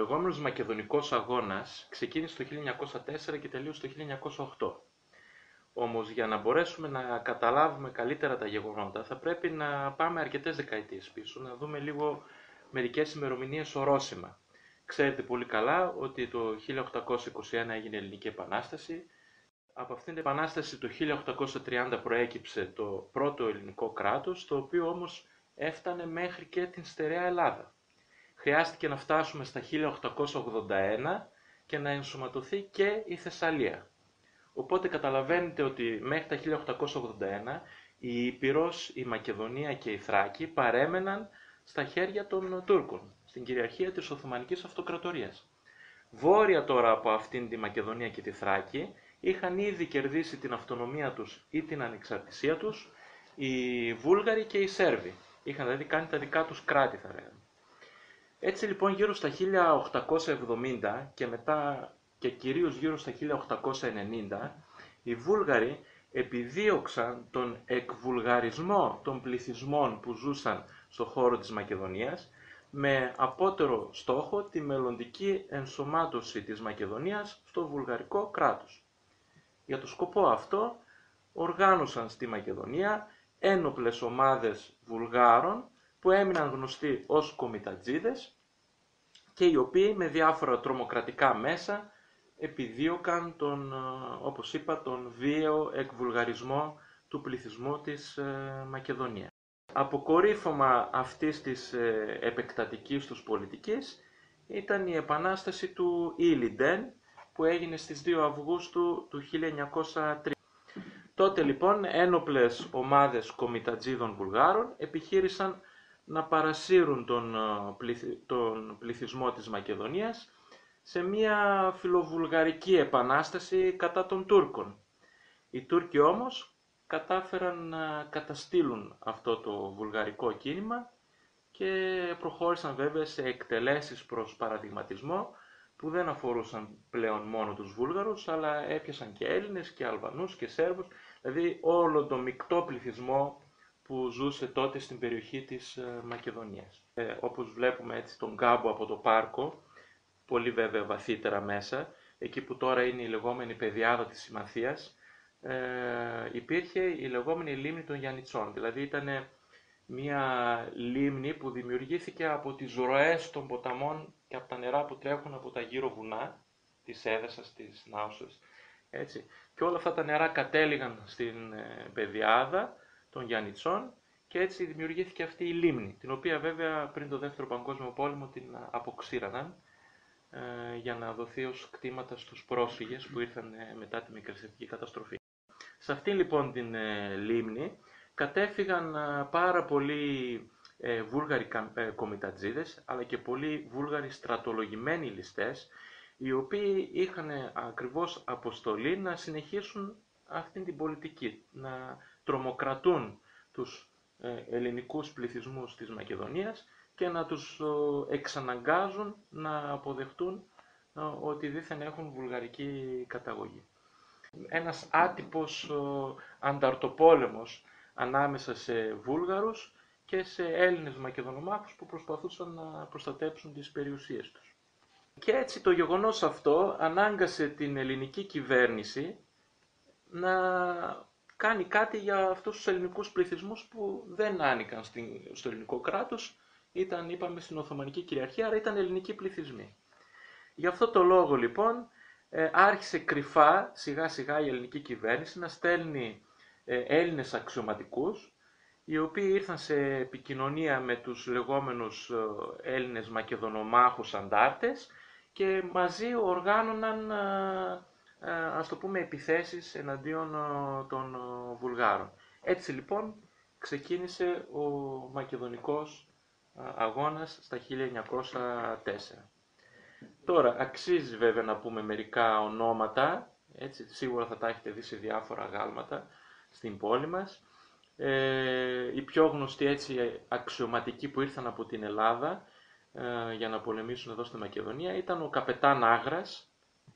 λεγόμενος Μακεδονικός Αγώνας ξεκίνησε το 1904 και τελείωσε το 1908. Όμως για να μπορέσουμε να καταλάβουμε καλύτερα τα γεγονότα θα πρέπει να πάμε αρκετές δεκαετίες πίσω, να δούμε λίγο μερικές ημερομηνίες ορόσημα. Ξέρετε πολύ καλά ότι το 1821 έγινε η Ελληνική Επανάσταση. Από αυτήν την Επανάσταση το 1830 προέκυψε το πρώτο ελληνικό κράτος, το οποίο όμως έφτανε μέχρι και την στερεά Ελλάδα. Χρειάστηκε να φτάσουμε στα 1881 και να ενσωματωθεί και η Θεσσαλία. Οπότε καταλαβαίνετε ότι μέχρι τα 1881 η Ήπειρος, η Μακεδονία και η Θράκη παρέμεναν στα χέρια των Τούρκων, στην κυριαρχία της Οθωμανικής Αυτοκρατορίας. Βόρεια τώρα από αυτήν τη Μακεδονία και τη Θράκη είχαν ήδη κερδίσει την αυτονομία τους ή την ανεξαρτησία τους οι Βούλγαροι και οι Σέρβοι. Είχαν δηλαδή κάνει τα δικά τους κράτη, θα λέγαμε. Έτσι λοιπόν γύρω στα 1870 και μετά και κυρίως γύρω στα 1890 οι Βούλγαροι επιδίωξαν τον εκβουλγαρισμό των πληθυσμών που ζούσαν στο χώρο της Μακεδονίας με απότερο στόχο τη μελλοντική ενσωμάτωση της Μακεδονίας στο βουλγαρικό κράτος. Για το σκοπό αυτό οργάνωσαν στη Μακεδονία ένοπλες ομάδες Βουλγάρων που έμειναν γνωστοί ως κομιτατζίδες και οι οποίοι με διάφορα τρομοκρατικά μέσα επιδίωκαν όπως είπα, τον βίαιο εκβουλγαρισμό του πληθυσμού της Μακεδονίας. Αποκορύφωμα αυτής της επεκτατικής τους πολιτικής ήταν η επανάσταση του Ήλιντεν που έγινε στις 2 Αυγούστου του 1903. Τότε λοιπόν ένοπλες ομάδες κομιτατζίδων Βουλγάρων επιχείρησαν να παρασύρουν τον πληθυσμό της Μακεδονίας σε μια φιλοβουλγαρική επανάσταση κατά των Τούρκων. Οι Τούρκοι όμως κατάφεραν να καταστήλουν αυτό το βουλγαρικό κίνημα και προχώρησαν βέβαια σε εκτελέσεις προς παραδειγματισμό που δεν αφορούσαν πλέον μόνο τους Βούλγαρους, αλλά έπιασαν και Έλληνες και Αλβανούς και Σέρβους, δηλαδή όλο το μεικτό πληθυσμό που ζούσε τότε στην περιοχή της Μακεδονίας. Όπως βλέπουμε έτσι τον κάμπο από το πάρκο, πολύ βέβαια βαθύτερα μέσα, εκεί που τώρα είναι η λεγόμενη πεδιάδα της Συμμαθίας, υπήρχε η λεγόμενη λίμνη των Γιαννιτσών, δηλαδή ήταν μια λίμνη που δημιουργήθηκε από τις ροές των ποταμών και από τα νερά που τρέχουν από τα γύρω βουνά, της Έδεσας, της Νάουσας, έτσι. Και όλα αυτά τα νερά κατέληγαν στην πεδιάδα των Γιαννιτσών και έτσι δημιουργήθηκε αυτή η λίμνη, την οποία βέβαια πριν το Δεύτερο Παγκόσμιο Πόλεμο την αποξήραναν για να δοθεί ως κτήματα στους πρόσφυγες που ήρθαν μετά τη μικρασιατική καταστροφή. Σε αυτή λοιπόν την λίμνη κατέφυγαν πάρα πολλοί Βούλγαροι κομιτατζίδες, αλλά και πολλοί Βούλγαροι στρατολογημένοι ληστές, οι οποίοι είχαν ακριβώς αποστολή να συνεχίσουν αυτή την πολιτική, να τρομοκρατούν τους ελληνικούς πληθυσμούς της Μακεδονίας και να τους εξαναγκάζουν να αποδεχτούν ότι δήθεν έχουν βουλγαρική καταγωγή. Ένας άτυπος ανταρτοπόλεμος ανάμεσα σε Βούλγαρους και σε Έλληνες Μακεδονομάχους που προσπαθούσαν να προστατέψουν τις περιουσίες τους. Και έτσι το γεγονός αυτό ανάγκασε την ελληνική κυβέρνηση να κάνει κάτι για αυτούς τους ελληνικούς πληθυσμούς που δεν άνοικαν στο ελληνικό κράτος, ήταν, είπαμε, στην Οθωμανική κυριαρχία, άρα ήταν ελληνικοί πληθυσμοί. Γι' αυτό το λόγο λοιπόν άρχισε κρυφά σιγά σιγά η ελληνική κυβέρνηση να στέλνει Έλληνες αξιωματικούς, οι οποίοι ήρθαν σε επικοινωνία με τους λεγόμενους Έλληνες Μακεδονομάχους αντάρτες και μαζί οργάνωναν, ας το πούμε, επιθέσεις εναντίον των Βουλγάρων. Έτσι λοιπόν ξεκίνησε ο Μακεδονικός Αγώνας στα 1904. Τώρα, αξίζει βέβαια να πούμε μερικά ονόματα, έτσι, σίγουρα θα τα έχετε δει σε διάφορα γάλματα στην πόλη μας. Οι πιο γνωστοί έτσι, αξιωματικοί που ήρθαν από την Ελλάδα για να πολεμήσουν εδώ στη Μακεδονία ήταν ο καπετάν Άγρας,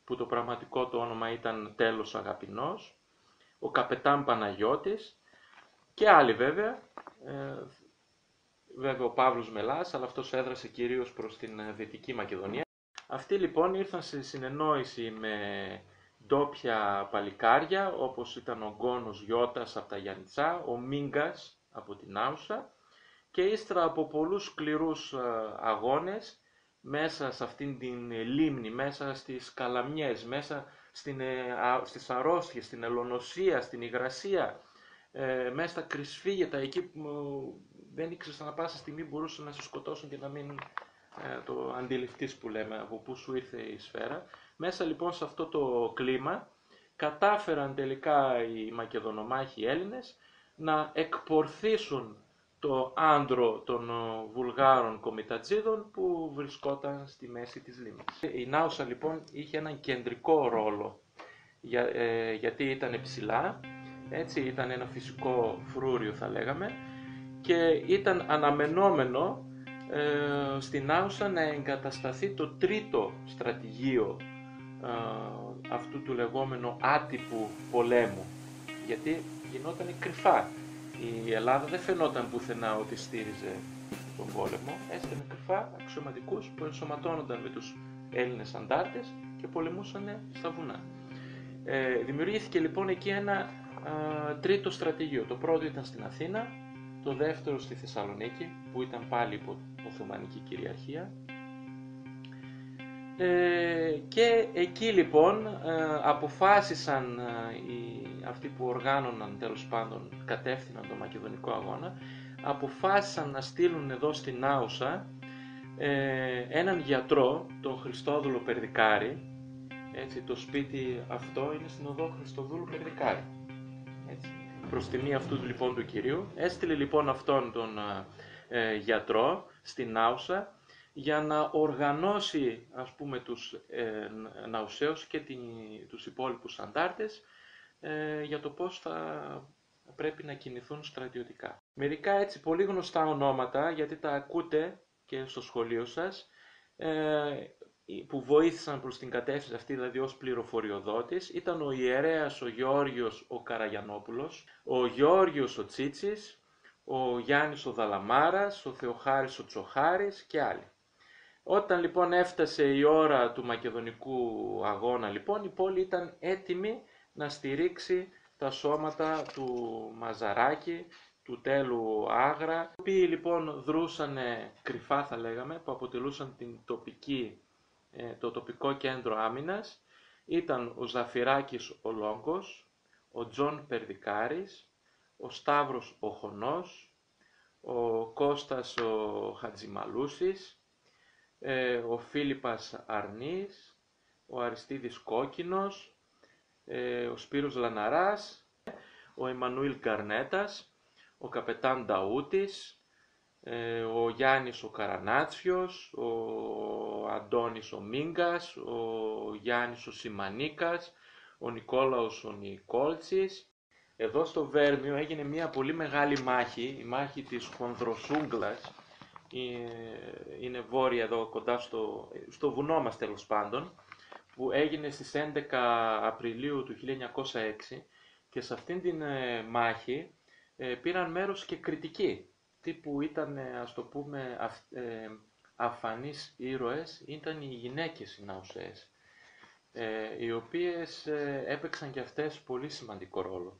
που το πραγματικό του όνομα ήταν Τέλος Αγαπηνός, ο καπετάν Παναγιώτης και άλλοι βέβαια, βέβαια ο Παύλος Μελάς, αλλά αυτός έδρασε κυρίως προς την Δυτική Μακεδονία. Αυτοί λοιπόν ήρθαν σε συνεννόηση με ντόπια παλικάρια, όπως ήταν ο Γκόνος Γιώτας από τα Γιαννιτσά, ο Μίγκας από την Άουσα, και ύστερα από πολλούς σκληρούς αγώνες μέσα σε αυτήν την λίμνη, μέσα στις καλαμιές, μέσα στις αρρώστιες, στην ελονοσία, στην υγρασία, μέσα στα κρυσφύγετα, εκεί που δεν ήξερες ανά πάσα στιγμή μπορούσαν να σε σκοτώσουν και να μην το αντιληφθείς που λέμε, από πού σου ήρθε η σφαίρα. Μέσα λοιπόν σε αυτό το κλίμα κατάφεραν τελικά οι Μακεδονομάχοι Έλληνες να εκπορθήσουν το άντρο των Βουλγάρων κομιτατζίδων που βρισκόταν στη μέση της λίμνης. Η Νάουσα λοιπόν είχε έναν κεντρικό ρόλο γιατί ήταν ψηλά, έτσι ήταν ένα φυσικό φρούριο θα λέγαμε, και ήταν αναμενόμενο στην Άουσα να εγκατασταθεί το τρίτο στρατηγείο αυτού του λεγόμενου άτυπου πολέμου, γιατί γινόταν κρυφά. Η Ελλάδα δεν φαινόταν πουθενά ότι στήριζε τον πόλεμο, έστελνε κρυφά αξιωματικούς που ενσωματώνονταν με τους Έλληνες αντάρτες και πολεμούσαν στα βουνά. Δημιουργήθηκε λοιπόν εκεί ένα τρίτο στρατηγείο. Το πρώτο ήταν στην Αθήνα, το δεύτερο στη Θεσσαλονίκη, που ήταν πάλι υπό Οθωμανική κυριαρχία. Και εκεί λοιπόν αποφάσισαν αυτοί που οργάνωναν, τέλος πάντων κατεύθυναν τον Μακεδονικό αγώνα, αποφάσισαν να στείλουν εδώ στην Άουσα έναν γιατρό, τον Χριστόδουλο Περδικάρη. Έτσι, το σπίτι αυτό είναι στην οδό Χριστοδούλου Περδικάρη. Έτσι. Προς τιμή αυτού λοιπόν του κυρίου, έστειλε λοιπόν αυτόν τον γιατρό στην Άουσα για να οργανώσει, ας πούμε, τους Ναουσαίους και τους υπόλοιπους αντάρτες για το πώς θα πρέπει να κινηθούν στρατιωτικά. Μερικά έτσι πολύ γνωστά ονόματα, γιατί τα ακούτε και στο σχολείο σας, που βοήθησαν προς την κατεύθυνση αυτή, δηλαδή ως πληροφοριοδότης, ήταν ο ιερέας ο Γεώργιος ο Καραγιαννόπουλος, ο Γεώργιος ο Τσίτσης, ο Γιάννης ο Δαλαμάρας, ο Θεοχάρης ο Τσοχάρης και άλλοι. Όταν λοιπόν έφτασε η ώρα του Μακεδονικού αγώνα, λοιπόν, η πόλη ήταν έτοιμη να στηρίξει τα σώματα του Μαζαράκη, του Τέλου Άγρα, οι οποίοι λοιπόν δρούσαν κρυφά θα λέγαμε, που αποτελούσαν το τοπικό κέντρο άμυνας. Ήταν ο Ζαφυράκης ο Λόγκος, ο Τζον Περδικάρης, ο Σταύρος ο Χωνός, ο Κώστας ο Χατζημαλούσης, ο Φίλιππας Αρνής, ο Αριστίδης Κόκκινος, ο Σπύρος Λαναράς, ο Εμμανουήλ Γκαρνέτας, ο Καπετάν Νταούτης, ο Γιάννης ο Καρανάτσιος, ο Αντώνης ο Μίγκας, ο Γιάννης ο Σιμανίκας, ο Νικόλαος ο Νικόλτσης. Εδώ στο Βέρμιο έγινε μια πολύ μεγάλη μάχη, η μάχη της Χονδροσούγκλας. Είναι βόρεια εδώ κοντά στο βουνό μας τέλος πάντων, που έγινε στις 11 Απριλίου του 1906, και σε αυτήν την μάχη πήραν μέρος και κριτικοί, που ήταν, ας το πούμε, αφανείς ήρωες, ήταν οι γυναίκες οι Ναουσαίες, οι οποίες έπαιξαν και αυτές πολύ σημαντικό ρόλο.